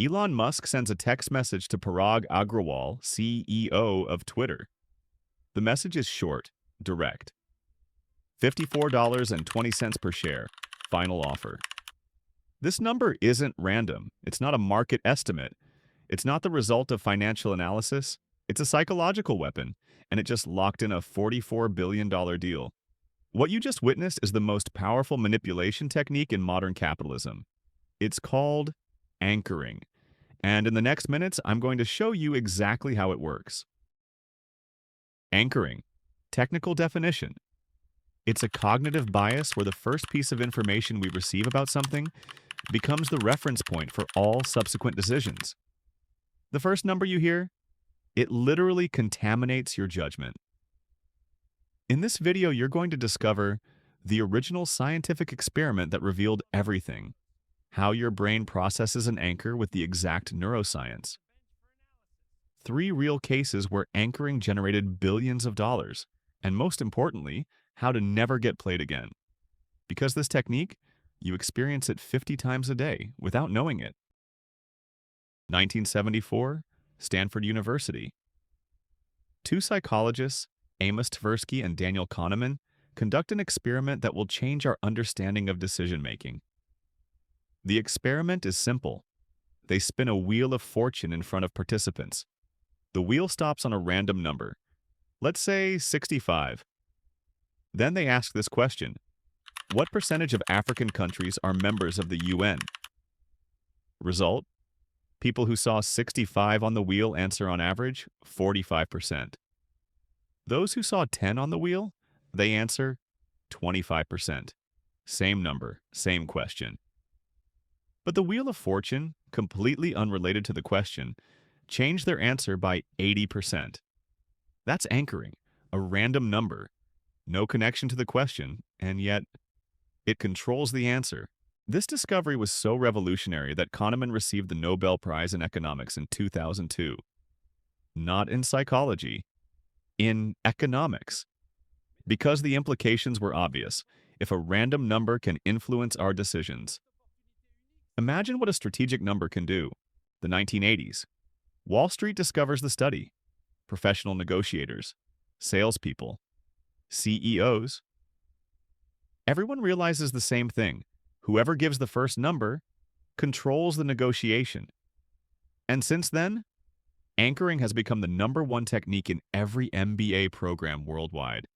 Elon Musk sends a text message to Parag Agrawal, CEO of Twitter. The message is short, direct. $54.20 per share. Final offer. This number isn't random. It's not a market estimate. It's not the result of financial analysis. It's a psychological weapon, and it just locked in a $44 billion deal. What you just witnessed is the most powerful manipulation technique in modern capitalism. It's called anchoring. And in the next minutes, I'm going to show you exactly how it works. Anchoring. Technical definition. It's a cognitive bias where the first piece of information we receive about something becomes the reference point for all subsequent decisions. The first number you hear, it literally contaminates your judgment. In this video, you're going to discover the original scientific experiment that revealed everything, how your brain processes an anchor with the exact neuroscience. 3 real cases where anchoring generated billions of dollars, and most importantly, how to never get played again. Because this technique, you experience it 50 times a day without knowing it. 1974, Stanford University. 2 psychologists, Amos Tversky and Daniel Kahneman, conduct an experiment that will change our understanding of decision-making. The experiment is simple. They spin a wheel of fortune in front of participants. The wheel stops on a random number, let's say 65. Then they ask this question: what percentage of African countries are members of the UN? Result: people who saw 65 on the wheel answer on average 45%. Those who saw 10 on the wheel, they answer 25%. Same number, same question. But the Wheel of Fortune, completely unrelated to the question, changed their answer by 80%. That's anchoring, a random number, no connection to the question, and yet it controls the answer. This discovery was so revolutionary that Kahneman received the Nobel Prize in Economics in 2002. Not in psychology, in economics. Because the implications were obvious. If a random number can influence our decisions. Imagine what a strategic number can do. The 1980s. Wall Street discovers the study. Professional negotiators, salespeople, CEOs. Everyone realizes the same thing. Whoever gives the first number controls the negotiation. And since then, anchoring has become the #1 technique in every MBA program worldwide.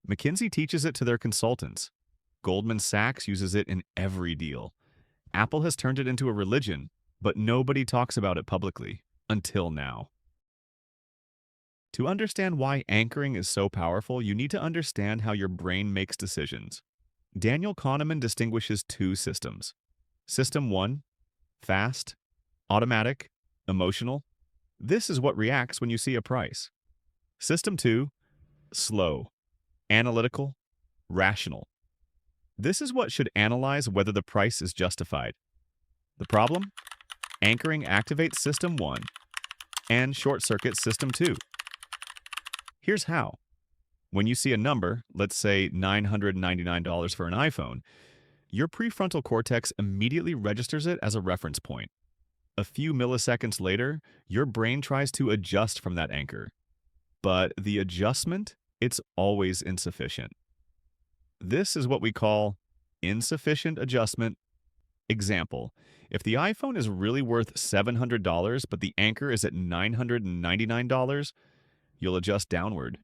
McKinsey teaches it to their consultants. Goldman Sachs uses it in every deal. Apple has turned it into a religion, but nobody talks about it publicly, until now. To understand why anchoring is so powerful, you need to understand how your brain makes decisions. Daniel Kahneman distinguishes 2 systems. System 1, fast, automatic, emotional. This is what reacts when you see a price. System 2, slow, analytical, rational. This is what should analyze whether the price is justified. The problem? Anchoring activates System 1 and short-circuits System 2. Here's how. When you see a number, let's say $999 for an iPhone, your prefrontal cortex immediately registers it as a reference point. A few milliseconds later, your brain tries to adjust from that anchor. But the adjustment, it's always insufficient. This is what we call insufficient adjustment. Example: if the iPhone is really worth $700, but the anchor is at $999, you'll adjust downward,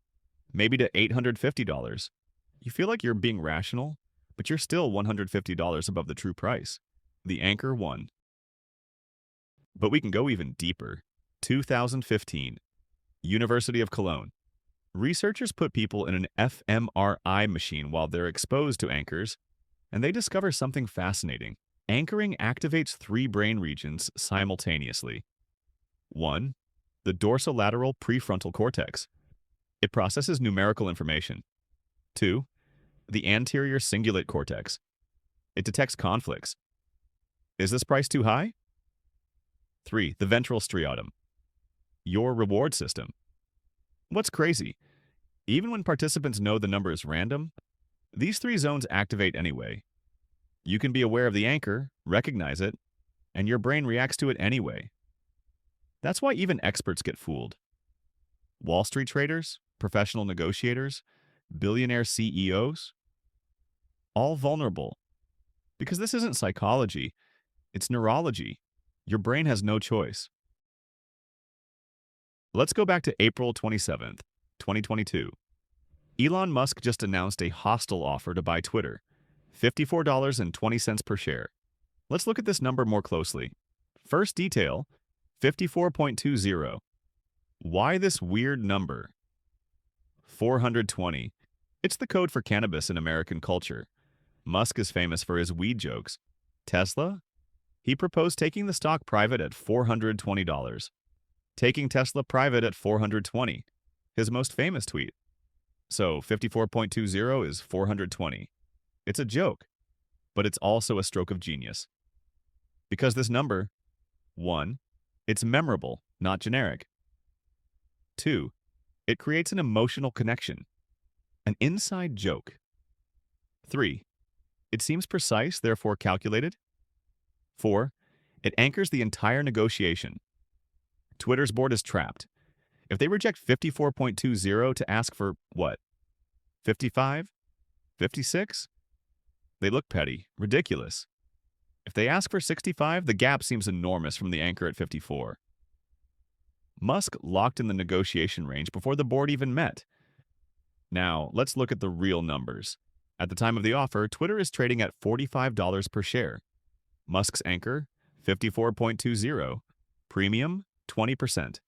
maybe to $850. You feel like you're being rational, but you're still $150 above the true price. The anchor won. But we can go even deeper. 2015, University of Cologne. Researchers put people in an fMRI machine while they're exposed to anchors, and they discover something fascinating. Anchoring activates 3 brain regions simultaneously. 1. The dorsolateral prefrontal cortex. It processes numerical information. 2. The anterior cingulate cortex. It detects conflicts. Is this price too high? 3. The ventral striatum. Your reward system. What's crazy? Even when participants know the number is random, these 3 zones activate anyway. You can be aware of the anchor, recognize it, and your brain reacts to it anyway. That's why even experts get fooled. Wall Street traders, professional negotiators, billionaire CEOs, all vulnerable. Because this isn't psychology, it's neurology. Your brain has no choice. Let's go back to April 27th, 2022. Elon Musk just announced a hostile offer to buy Twitter, $54.20 per share. Let's look at this number more closely. First detail, 54.20. Why this weird number? 420. It's the code for cannabis in American culture. Musk is famous for his weed jokes. Tesla? He proposed taking the stock private at $420. Taking Tesla private at $420. His most famous tweet. So 54.20 is 420. It's a joke, but it's also a stroke of genius. Because this number, 1, it's memorable, not generic. 2, it creates an emotional connection, an inside joke. 3, it seems precise, therefore calculated. 4, it anchors the entire negotiation. Twitter's board is trapped. If they reject 54.20 to ask for, what, 55? 56? They look petty, ridiculous. If they ask for 65, the gap seems enormous from the anchor at 54. Musk locked in the negotiation range before the board even met. Now, let's look at the real numbers. At the time of the offer, Twitter is trading at $45 per share. Musk's anchor, 54.20. Premium, 20%.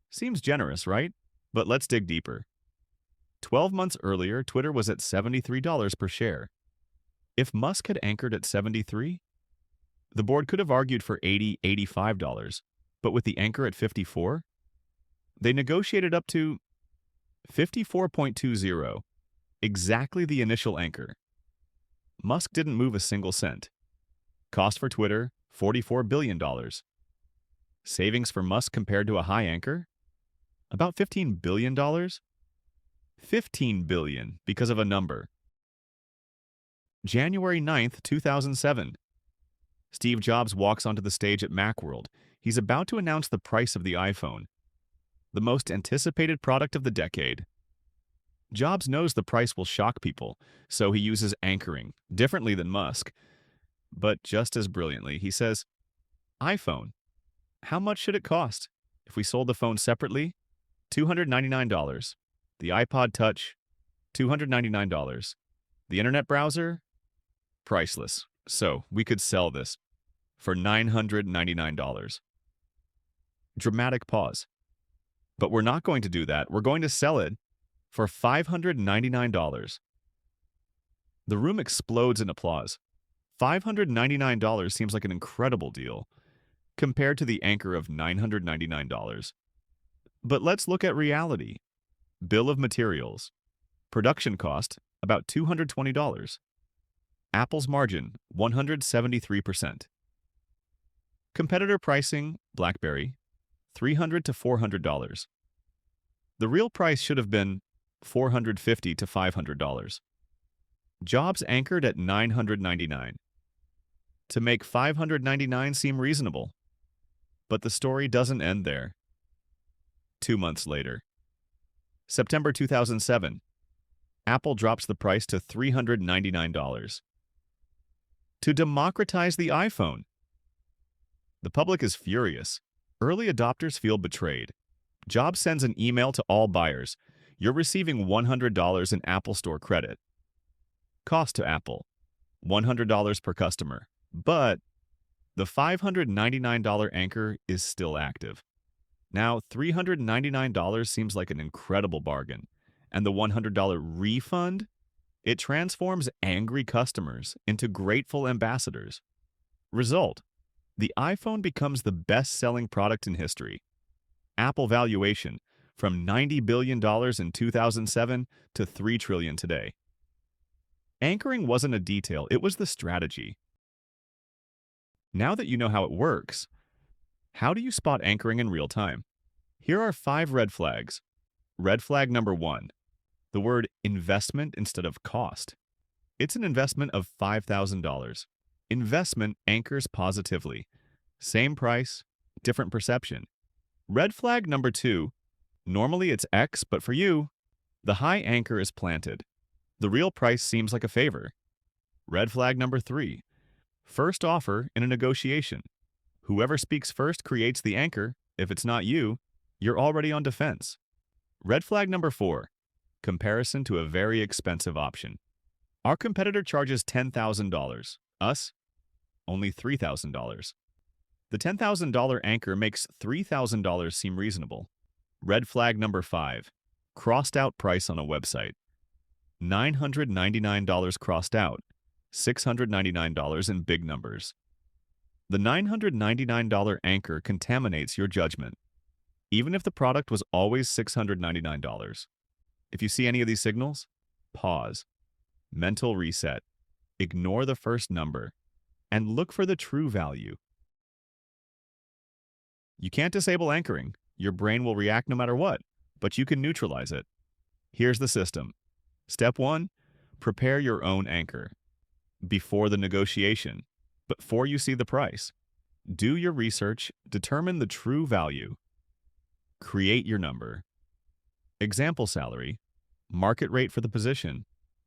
Seems generous, right? But let's dig deeper. 12 months earlier, Twitter was at $73 per share. If Musk had anchored at 73, the board could have argued for $80, $85, but with the anchor at 54, they negotiated up to 54.20, exactly the initial anchor. Musk didn't move a single cent. Cost for Twitter, $44 billion. Savings for Musk compared to a high anchor? About $15 billion? $15 billion because of a number. January 9th, 2007. Steve Jobs walks onto the stage at Macworld. He's about to announce the price of the iPhone, the most anticipated product of the decade. Jobs knows the price will shock people, so he uses anchoring, differently than Musk. But just as brilliantly, he says, iPhone. How much should it cost? If we sold the phone separately, $299. The iPod Touch, $299. The internet browser, priceless. So we could sell this for $999. Dramatic pause. But we're not going to do that. We're going to sell it for $599. The room explodes in applause. $599 seems like an incredible deal compared to the anchor of $999. But let's look at reality. Bill of materials. Production cost, about $220. Apple's margin, 173%. Competitor pricing, BlackBerry, $300 to $400. The real price should have been $450 to $500. Jobs anchored at $999. To make $599 seem reasonable. But the story doesn't end there. 2 months later. September 2007. Apple drops the price to $399. To democratize the iPhone. The public is furious. Early adopters feel betrayed. Jobs sends an email to all buyers. You're receiving $100 in Apple Store credit. Cost to Apple, $100 per customer. But the $599 anchor is still active. Now, $399 seems like an incredible bargain. And the $100 refund? It transforms angry customers into grateful ambassadors. Result: the iPhone becomes the best-selling product in history. Apple valuation from $90 billion in 2007 to $3 trillion today. Anchoring wasn't a detail, it was the strategy. Now that you know how it works, how do you spot anchoring in real time? Here are 5 red flags. Red flag number 1. The word investment instead of cost. It's an investment of $5,000. Investment anchors positively. Same price, different perception. Red flag number 2. Normally it's X, but for you, the high anchor is planted. The real price seems like a favor. Red flag number 3. First offer in a negotiation. Whoever speaks first creates the anchor. If it's not you, you're already on defense. Red flag number 4. Comparison to a very expensive option. Our competitor charges $10,000. Us? Only $3,000. The $10,000 anchor makes $3,000 seem reasonable. Red flag number 5. Crossed out price on a website. $999 crossed out. $699 in big numbers. The $999 anchor contaminates your judgment, even if the product was always $699. If you see any of these signals, pause, mental reset, ignore the first number, and look for the true value. You can't disable anchoring. Your brain will react no matter what, but you can neutralize it. Here's the system. Step 1, prepare your own anchor. Before the negotiation, before you see the price, do your research, determine the true value. Create your number. Example salary, market rate for the position,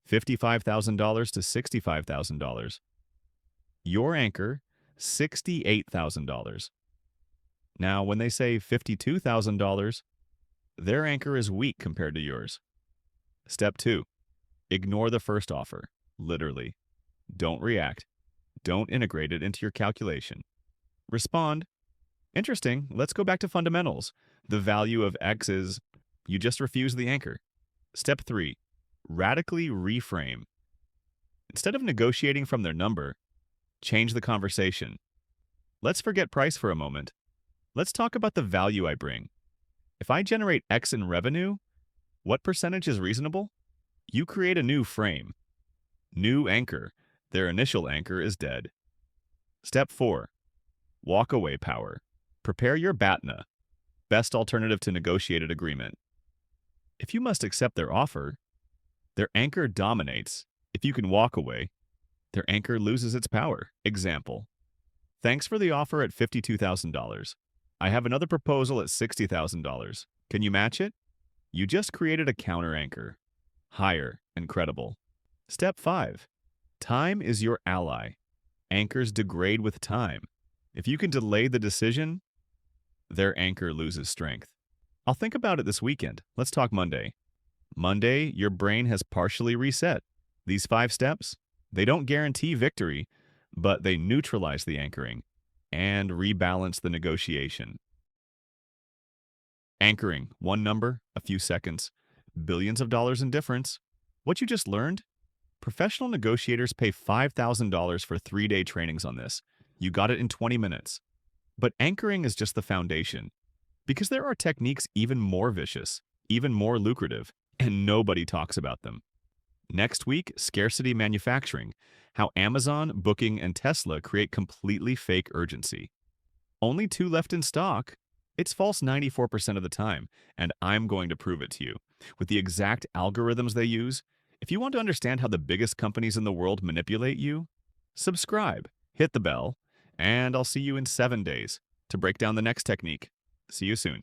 $55,000 to $65,000. Your anchor, $68,000. Now, when they say $52,000, their anchor is weak compared to yours. Step 2, ignore the first offer, literally. Don't react. Don't integrate it into your calculation. Respond. Interesting, let's go back to fundamentals. The value of X is, you just refuse the anchor. Step 3, radically reframe. Instead of negotiating from their number, change the conversation. Let's forget price for a moment. Let's talk about the value I bring. If I generate X in revenue, what percentage is reasonable? You create a new frame. New anchor. Their initial anchor is dead. Step 4, walk-away power. Prepare your BATNA, best alternative to negotiated agreement. If you must accept their offer, their anchor dominates. If you can walk away, their anchor loses its power. Example, thanks for the offer at $52,000. I have another proposal at $60,000. Can you match it? You just created a counter anchor, higher and credible. Step 5, time is your ally. Anchors degrade with time. If you can delay the decision, their anchor loses strength. I'll think about it this weekend. Let's talk Monday. Monday, your brain has partially reset. These 5 steps, they don't guarantee victory, but they neutralize the anchoring and rebalance the negotiation. Anchoring, one number, a few seconds, billions of dollars in difference. What you just learned? Professional negotiators pay $5,000 for 3-day trainings on this. You got it in 20 minutes. But anchoring is just the foundation, because there are techniques even more vicious, even more lucrative, and nobody talks about them. Next week, scarcity manufacturing, how Amazon, Booking, and Tesla create completely fake urgency. Only 2 left in stock. It's false 94% of the time, and I'm going to prove it to you. With the exact algorithms they use, if you want to understand how the biggest companies in the world manipulate you, subscribe, hit the bell, and I'll see you in 7 days to break down the next technique. See you soon.